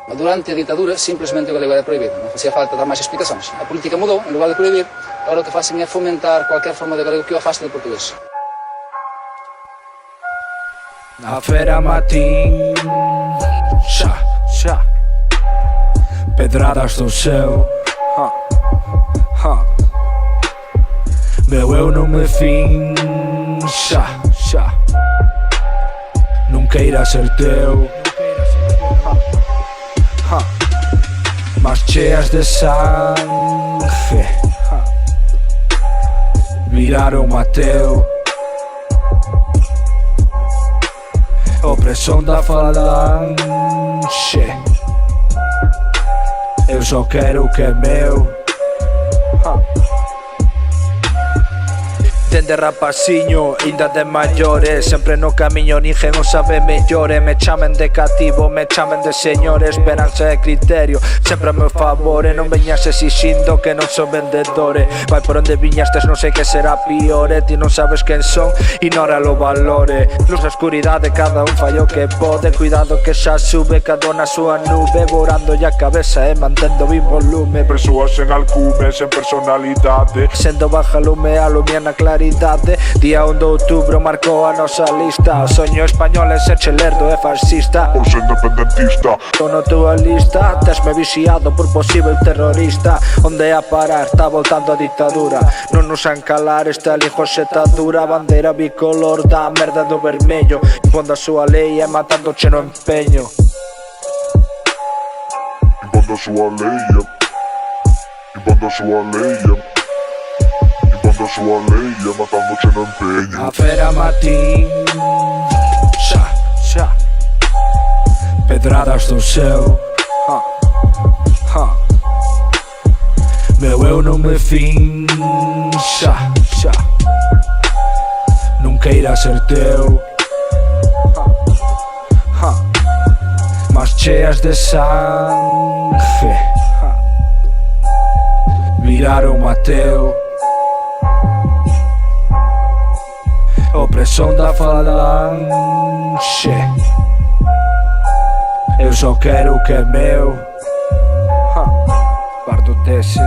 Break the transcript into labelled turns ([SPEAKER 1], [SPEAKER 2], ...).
[SPEAKER 1] Durante a ditadura, simplesmente o galego era prohibido, non facía falta dar máis explicacións. A política mudou, en lugar de prohibir, agora o que facen é fomentar cualquier forma de galego que o afaste do portugués.
[SPEAKER 2] Na feira matín, xa, xa, pedradas do céu, meu eu non me fin, xa, xa, non queira ser teu, mas cheas de sangue, viraron Mateo. Opresión da falange, eu só quero o que é meu. Dende rapaciño, inda de maiores, sempre no camiño ninguén o sabe mellores. Me chamen de cativo, me chamen de señor, esperanza e criterio sempre a meu favor. E non veñas exixindo que non son vendedores. Vai por onde viñastes, non sei que será piore. Ti non sabes quen son, ignora lo valore. Luz da escuridade, cada un fai o que pode. Cuidado que xa sube cada na súa nube, borando a cabeza e mantendo vivo lume.
[SPEAKER 3] Persoas sen alcume, sen personalidade,
[SPEAKER 2] Sendo baja lume, alumia na claridade. Día 1 de outubro marcou a nosa lista. O soño español é ser chelerdo e fascista.
[SPEAKER 3] ou ser independentista.
[SPEAKER 2] Tô na tua lista, tesme viciado por posible terrorista. Onde a parar, está voltando a ditadura. Non nos han calar, esta linfoxetadura. Bandeira bicolor da merda do vermello, impondo a súa lei e matándoche no empeño.
[SPEAKER 3] Impondo a súa lei, impondo a súa lei, impondo a súa lei e matándoche no empeño.
[SPEAKER 2] A feira matín, xa, xa, pedradas do céu, meu eu non me fin, xa, xa, non queira ser teu, mas cheas de sangue, viraron Mateo. Opresión da falange, eu só quero o que é meu. Pardo desse.